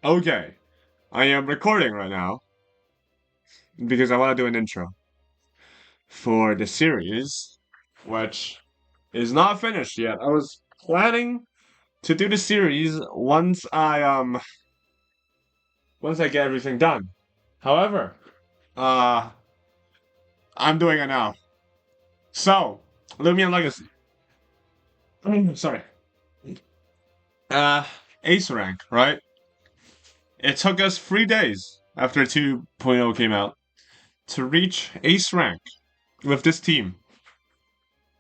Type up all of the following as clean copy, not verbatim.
Okay, I am recording right now because I want to do an intro for the series, which is not finished yet. I was planning to do the series once I get everything done. However, uh I'm doing it now. So, Loomian Legacy. Sorry. Uh Ace rank, right? It took us 3 days after 2.0 came out to reach Ace rank with this team,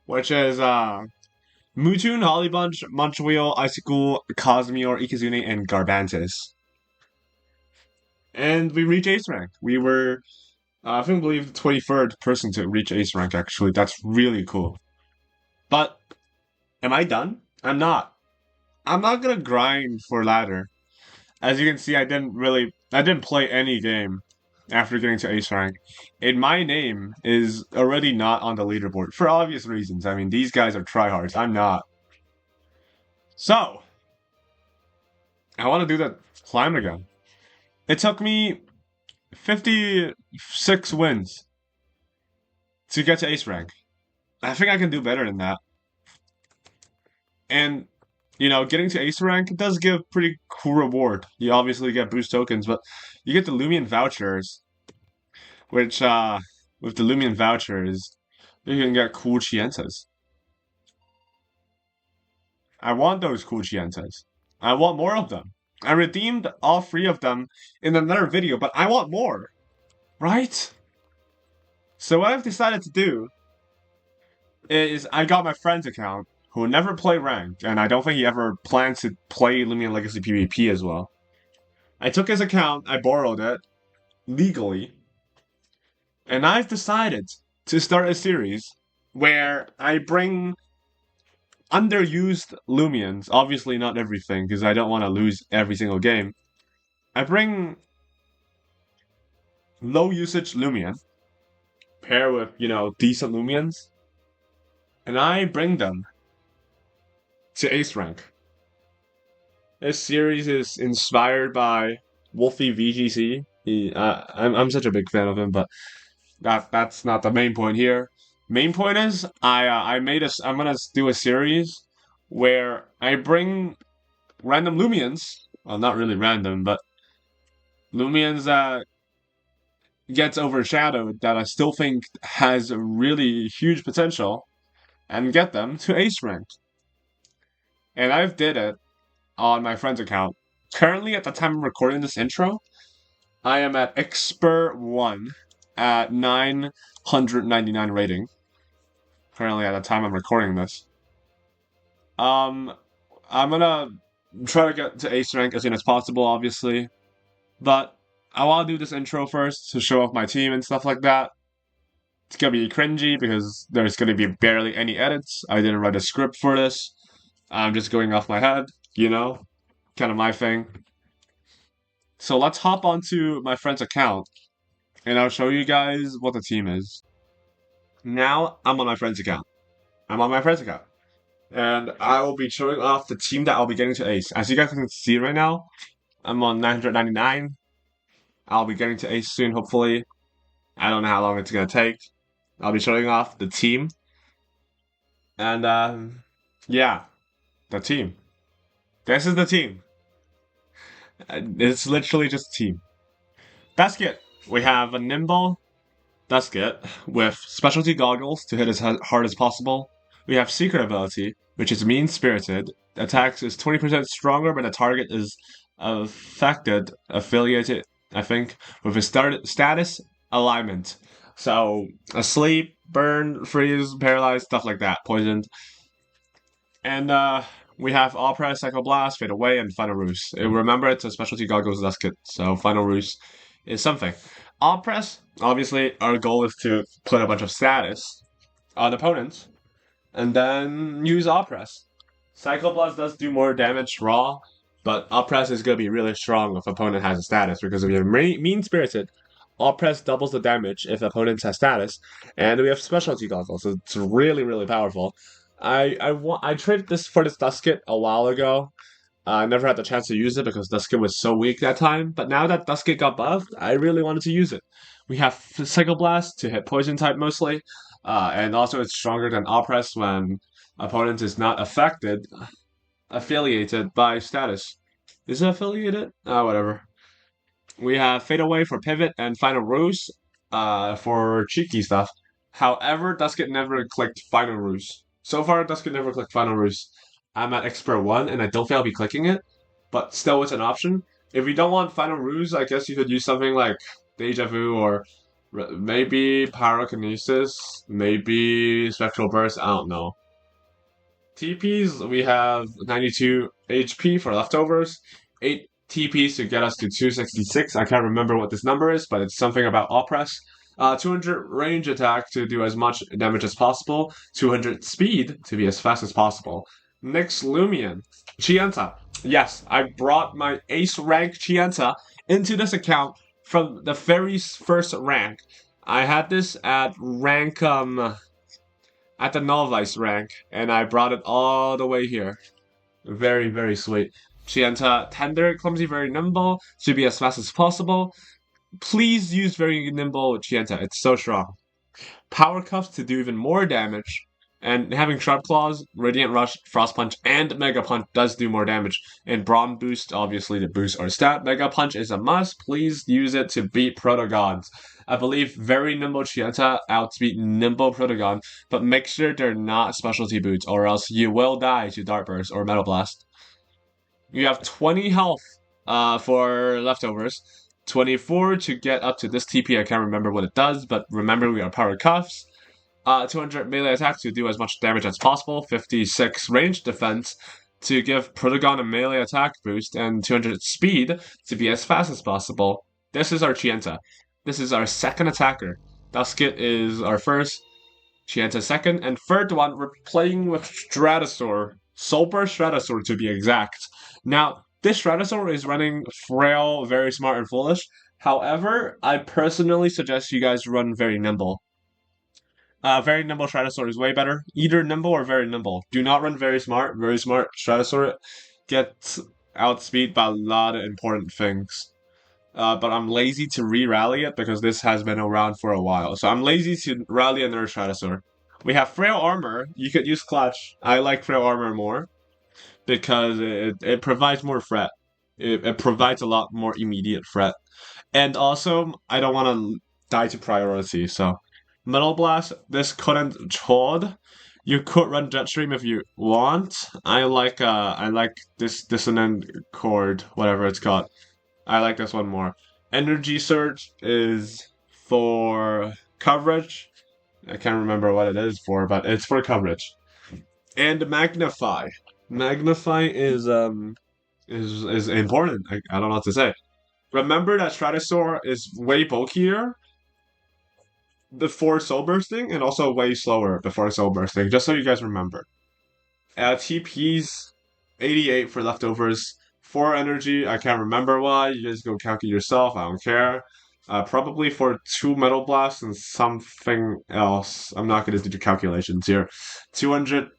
which is Mewtwo, Hollybunch, Munchwheel, Icicle, Cosmeor, Ikizune, and Garbantis. And we reached Ace rank. We were, I think, believe the 23rd person to reach Ace rank, actually. That's really cool. But, am I done? I'm not. I'm not gonna grind for ladder. As you can see, I didn't play any game after getting to Ace rank. And my name is already not on the leaderboard for obvious reasons. I mean, these guys are tryhards. I'm not. So, I want to do that climb again. It took me 56 wins to get to Ace rank. I think I can do better than that. And, getting to Ace rank does give pretty cool reward. You obviously get boost tokens, but you get the Loomian vouchers, which, with the Loomian vouchers, you can get cool Chientas. I want those cool Chientas. I want more of them. I redeemed all 3 of them in another video, but I want more. Right? So what I've decided to do is I got my friend's account, who never play ranked, and I don't think he ever plans to play Loomian Legacy PvP as well. I took his account, I borrowed it, legally, and I've decided to start a series where I bring underused Loomians, obviously not everything, because I don't want to lose every single game. I bring low usage Loomian, pair with, decent Loomians, and I bring them to Ace rank. This series is inspired by Wolfie VGC. I'm such a big fan of him, but that's not the main point here. Main point is I'm gonna do a series where I bring random Loomians. Well, not really random, but Loomians that gets overshadowed that I still think has really huge potential, and get them to Ace rank. And I've did it on my friend's account. Currently, at the time of recording this intro, I am at Expert 1 at 999 rating. Currently, at the time I'm recording this. I'm gonna try to get to Ace rank as soon as possible, obviously. But I want to do this intro first to show off my team and stuff like that. It's gonna be cringy because there's gonna be barely any edits. I didn't write a script for this. I'm just going off my head, kind of my thing. So let's hop onto my friend's account, and I'll show you guys what the team is. Now I'm on my friend's account. And I will be showing off the team that I'll be getting to Ace. As you guys can see right now, I'm on 999. I'll be getting to Ace soon, hopefully. I don't know how long it's gonna take. I'll be showing off the team. And, yeah, the team. This is the team. It's literally just a team. Basket. We have a nimble Basket with specialty goggles to hit as hard as possible. We have secret ability, which is mean-spirited. Attacks is 20% stronger when the target is affiliated, I think, with his status alignment. So, asleep, burn, freeze, paralyzed, stuff like that, poisoned. And, we have All Press, Psycho Blast, Fade Away, and Final Roost. Remember, it's a specialty goggles Basket, so Final Roost is something. All Press, obviously, our goal is to put a bunch of status on opponents, and then use All Press. Psycho Blast does do more damage raw, but All Press is going to be really strong if opponent has a status, because if you're mean-spirited, All Press doubles the damage if opponent has status, and we have specialty goggles, so it's really, really powerful. I traded this for this Dusket a while ago, I never had the chance to use it because Duskin was so weak that time, but now that Duskin got buffed, I really wanted to use it. We have Psycho Blast to hit poison type mostly, and also it's stronger than Oppress when opponent is not affiliated by status. Is it affiliated? Whatever. We have Fade Away for pivot and Final Ruse for cheeky stuff. However, Dusket never clicked Final Ruse. So far, Dusket never clicked Final Ruse. I'm at Expert 1, and I don't think I'll be clicking it, but still it's an option. If you don't want Final Ruse, I guess you could use something like Deja Vu or maybe Pyrokinesis, maybe Spectral Burst, I don't know. TPs, we have 92 HP for leftovers, 8 TPs to get us to 266. I can't remember what this number is, but it's something about Oppress. 200 range attack to do as much damage as possible, 200 speed to be as fast as possible. Next, Loomian. Chienta. Yes, I brought my ace rank Chienta into this account from the very first rank. I had this at rank, at the novice rank, and I brought it all the way here. Very, very sweet. Chienta, tender, clumsy, very nimble, should be as fast as possible. Please use very nimble Chienta, it's so strong. Power Cuffs to do even more damage, and having Sharp Claws, Radiant Rush, Frost Punch, and Mega Punch does do more damage. And Brawn Boost, obviously to boost our stat. Mega Punch is a must, please use it to beat Protogods. I believe very nimble Chienta outspeed nimble Protogon, but make sure they're not specialty boots, or else you will die to Dart Burst or Metal Blast. You have 20 health for leftovers. 24 to get up to this TP. I can't remember what it does, but remember we are Power Cuffs. 200 melee attack to do as much damage as possible. 56 range defense to give Protogon a melee attack boost, and 200 speed to be as fast as possible. This is our Chienta. This is our second attacker. Dusket is our first, Chienta second, and third one we're playing with Stratosaur. Soulburst Stratosaur to be exact. Now, this Stratosaur is running Frail, Very Smart, and Foolish. However, I personally suggest you guys run Very Nimble. Very Nimble Stratosaur is way better. Either Nimble or Very Nimble. Do not run Very Smart. Very Smart Stratosaur gets outspeed by a lot of important things. But I'm lazy to re-rally it because this has been around for a while. So I'm lazy to rally another Stratosaur. We have Frail Armor. You could use Clutch. I like Frail Armor more because it provides more threat. It provides a lot more immediate threat. And also, I don't want to die to priority, so... Metal Blast, this couldn't hold. You could run Jetstream if you want. I like this Dissonant Chord, whatever it's called. I like this one more. Energy Surge is for coverage. I can't remember what it is for, but it's for coverage. And Magnify. Magnify is important. I don't know what to say. Remember that Stratosaur is way bulkier before soul bursting and also way slower before soul bursting, just so you guys remember. TP's 88 for leftovers, 4 energy, I can't remember why, you guys go calculate yourself, I don't care. Probably for 2 metal blasts and something else. I'm not going to do the calculations here. 200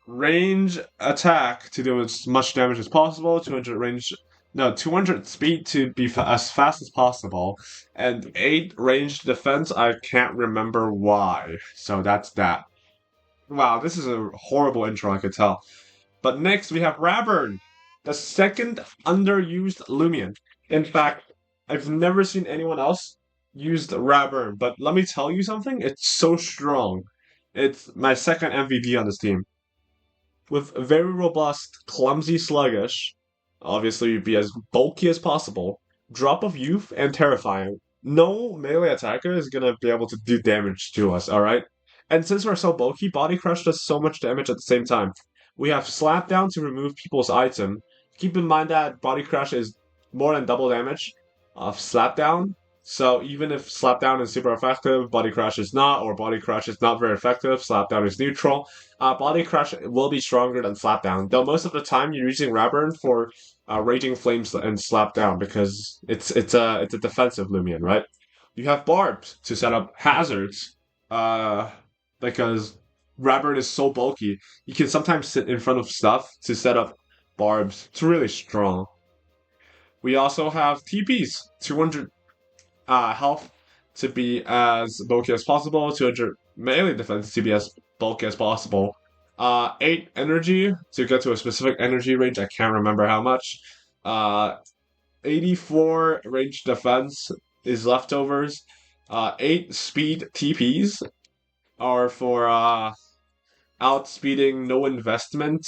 range attack to do as much damage as possible, 200 speed to be as fast as possible, and 8 ranged defense, I can't remember why. So that's that. Wow, this is a horrible intro, I could tell. But next we have Raburn, the second underused Loomian. In fact, I've never seen anyone else use Raburn, but let me tell you something, it's so strong. It's my second MVP on this team. With very robust, clumsy, sluggish, obviously be as bulky as possible, drop of youth, and terrifying. No melee attacker is gonna be able to do damage to us, alright? And since we're so bulky, Body Crush does so much damage at the same time. We have Slap Down to remove people's item. Keep in mind that Body Crush is more than double damage of Slap Down. So even if Slap Down is super effective, Body Crush is not, or Body Crush is not very effective, Slap Down is neutral. Body Crush will be stronger than Slap Down, though most of the time you're using Raburn for Raging Flames and Slap Down because it's a defensive Loomian, right? You have Barbs to set up hazards, because Raburn is so bulky. You can sometimes sit in front of stuff to set up barbs. It's really strong. We also have TPs, 200 health to be as bulky as possible, 200 melee defense to be as bulky as possible. 8 energy to get to a specific energy range. I can't remember how much. 84 range defense is leftovers. 8 speed TPs are for outspeeding no investment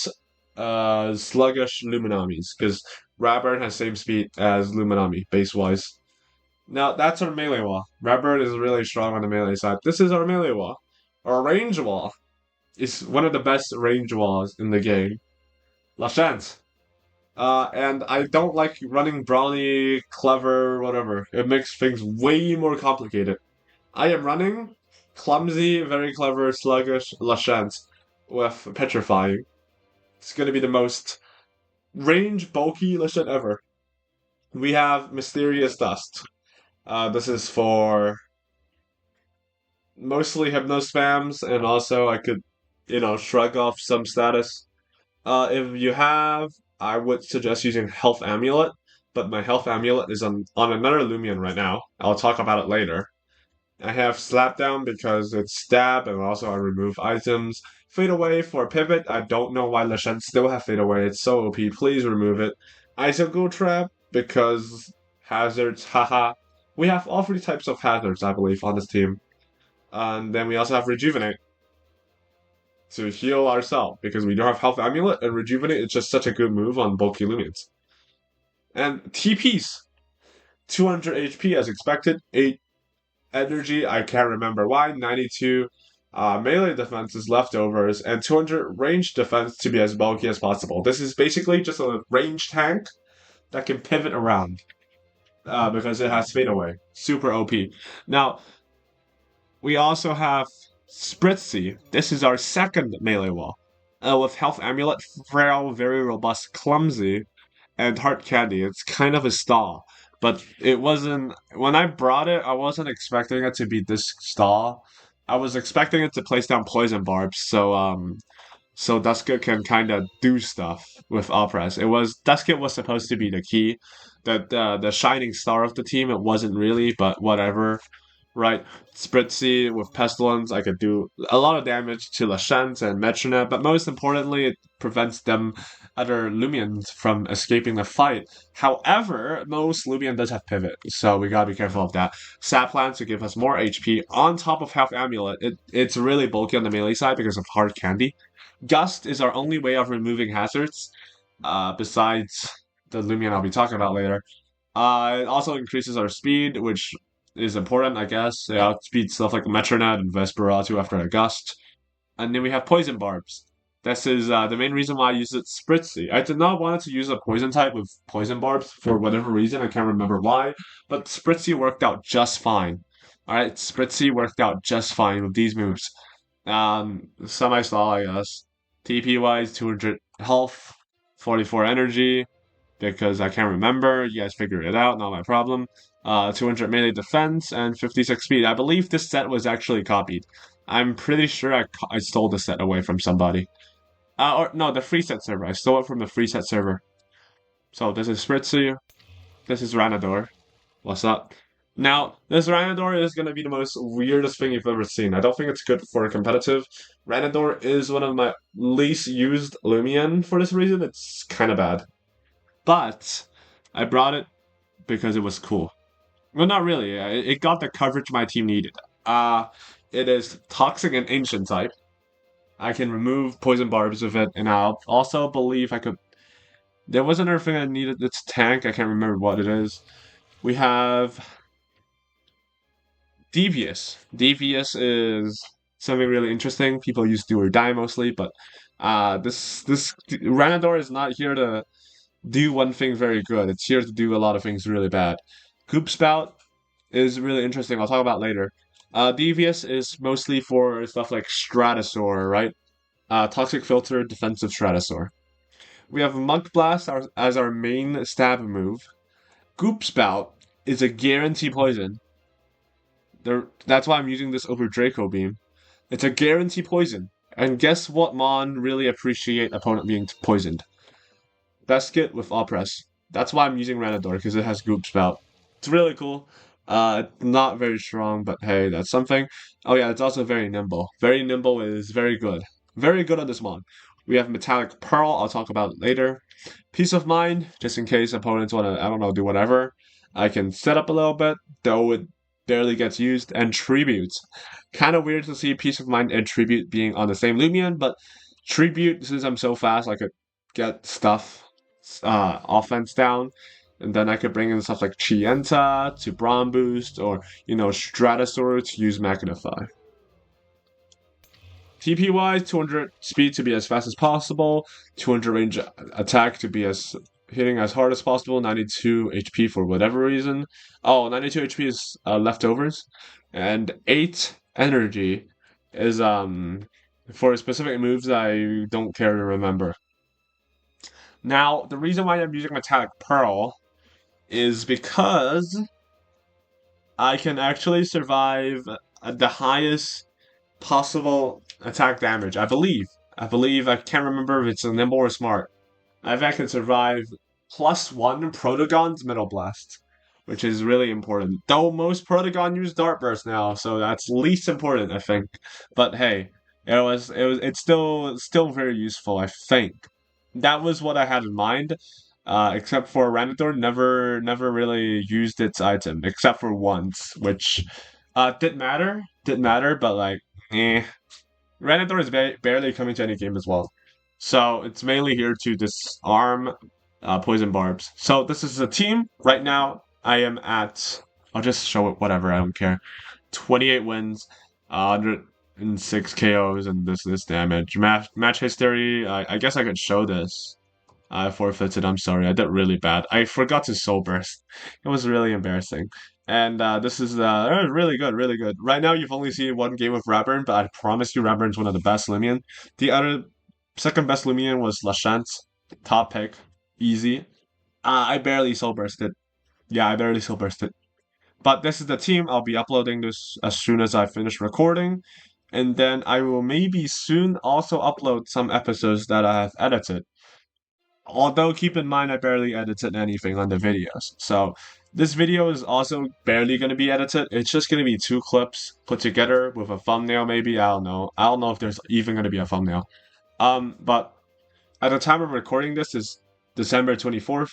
sluggish Luminamis, because Raburn has same speed as Luminami base wise. Now that's our melee wall. Raburn is really strong on the melee side. This is our melee wall. Our range wall is one of the best range walls in the game. La chance. And I don't like running brawny, clever, whatever. It makes things way more complicated. I am running clumsy, very clever, sluggish Lashant with petrifying. It's gonna be the most range bulky Lashant ever. We have Mysterious Dust. This is for mostly hypno spams, and also I could, shrug off some status. If you have, I would suggest using Health Amulet, but my Health Amulet is on another Loomian right now. I'll talk about it later. I have Slapdown because it's stab, and also I remove items. Fade Away for pivot. I don't know why Lashen still have Fade Away. It's so OP. Please remove it. Icicle Trap because hazards. Haha. We have all 3 types of hazards, I believe, on this team. And then we also have Rejuvenate to heal ourselves because we don't have Health Amulet, and Rejuvenate is just such a good move on bulky Loomians. And TPs. 200 HP as expected. 8 energy, I can't remember why. 92 melee defense is leftovers, and 200 range defense to be as bulky as possible. This is basically just a range tank that can pivot around because it has fade away. Super OP. Now, we also have Spritzy. This is our second melee wall. With Health Amulet, frail, very robust, clumsy, and Heart Candy. It's kind of a stall. But it wasn't. When I brought it, I wasn't expecting it to be this stall. I was expecting it to place down poison barbs, so Duskit can kind of do stuff with Oppress. Duskit was supposed to be the key, the shining star of the team. It wasn't really, but whatever. Right, Spritzy with Pestilence, I could do a lot of damage to Lashent and Metronet, but most importantly, it prevents them other Loomians from escaping the fight. However, most Loomian does have pivot, so we gotta be careful of that. Saplan to give us more HP on top of Health Amulet. It's really bulky on the melee side because of Hard Candy. Gust is our only way of removing hazards, besides the Loomian I'll be talking about later. It also increases our speed, which is important, I guess. It outspeeds stuff like Metronet and Vesperatu after a gust. And then we have Poison Barbs. This is the main reason why I use it Spritzy. I did not want to use a poison type with Poison Barbs for whatever reason. I can't remember why. But Spritzy worked out just fine. Alright, Spritzy worked out just fine with these moves. Semi-stall, I guess. TP-wise, 200 health, 44 energy, because I can't remember. You guys figured it out, not my problem. 200 melee defense, and 56 speed. I believe this set was actually copied. I'm pretty sure I stole the set away from somebody. Or no, the free set server. I stole it from the free set server. So this is Spritzy. This is Ranador. What's up? Now, this Ranador is going to be the most weirdest thing you've ever seen. I don't think it's good for competitive. Ranador is one of my least used Loomian for this reason. It's kind of bad. But I brought it because it was cool. Well, not really. It got the coverage my team needed. It is Toxic and Ancient type. I can remove Poison Barbs with it, and I also believe I could... There was another thing I needed. It's Tank. I can't remember what it is. We have Devious. Devious is something really interesting. People use Do or Die mostly, but this Ranador is not here to do one thing very good. It's here to do a lot of things really bad. Goop Spout is really interesting. I'll talk about later. Devious is mostly for stuff like Stratosaur, right? Toxic Filter, Defensive Stratosaur. We have Monk Blast as our main stab move. Goop Spout is a guarantee poison. That's why I'm using this over Draco Beam. It's a guarantee poison. And guess what Mon really appreciate opponent being poisoned? best kit with all press. That's why I'm using Ranador, because it has Goop Spout. It's really cool. Not very strong, but hey, that's something. Oh yeah, it's also very nimble. Very nimble is very good. Very good on this mod. We have Metallic Pearl, I'll talk about it later. Peace of Mind, just in case opponents want to, I don't know, do whatever. I can set up a little bit, though it barely gets used. And Tribute. Kind of weird to see Peace of Mind and Tribute being on the same Loomian, but Tribute, since I'm so fast, I could get stuff, offense down. And then I could bring in stuff like Chienta to Brawn Boost, or, Stratosaur to use Magnify. TP wise, 200 speed to be as fast as possible, 200 range attack to be as hitting as hard as possible, 92 HP for whatever reason. Oh, 92 HP is leftovers, and 8 energy is for specific moves I don't care to remember. Now, the reason why I'm using Metallic Pearl is because I can actually survive the highest possible attack damage. I believe. I can't remember if it's a nimble or smart. I think I can survive +1 Protagon's Metal Blast, which is really important. Though most Protagon use Dart Burst now, so that's least important, I think. But hey, it's still very useful, I think. That was what I had in mind. Except for Ranador, never really used its item, except for once, which didn't matter, but like, eh. Ranador is barely coming to any game as well. So it's mainly here to disarm poison barbs. So this is a team. Right now, I am at, I'll just show it whatever, I don't care. 28 wins, 106 KOs, and this damage. Match history, I guess I could show this. I forfeited, I'm sorry, I did really bad. I forgot to soul burst. It was really embarrassing. And this is really good, really good. Right now, you've only seen one game with Raburn, but I promise you Raburn's one of the best Loomian. The other second best Loomian was Lachance. Top pick. Easy. I barely soul bursted. Yeah, I barely soul bursted. But this is the team. I'll be uploading this as soon as I finish recording. And then I will maybe soon also upload some episodes that I have edited. Although, keep in mind, I barely edited anything on the videos. So, this video is also barely going to be edited. It's just going to be 2 clips put together with a thumbnail, maybe. I don't know. I don't know if there's even going to be a thumbnail. But at the time of recording this is December 24th.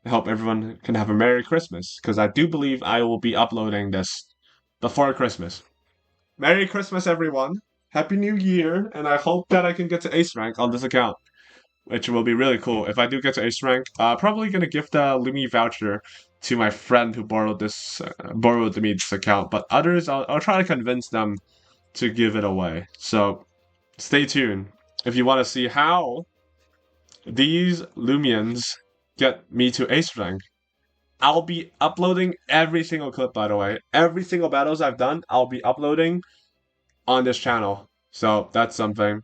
I hope everyone can have a Merry Christmas, because I do believe I will be uploading this before Christmas. Merry Christmas, everyone. Happy New Year, and I hope that I can get to Ace Rank on this account, which will be really cool. If I do get to Ace Rank, probably gonna gift a Lumi voucher to my friend who borrowed me this account. But others, I'll try to convince them to give it away. So stay tuned if you want to see how these Loomians get me to Ace Rank. I'll be uploading every single clip, by the way. Every single battles I've done, I'll be uploading on this channel. So that's something.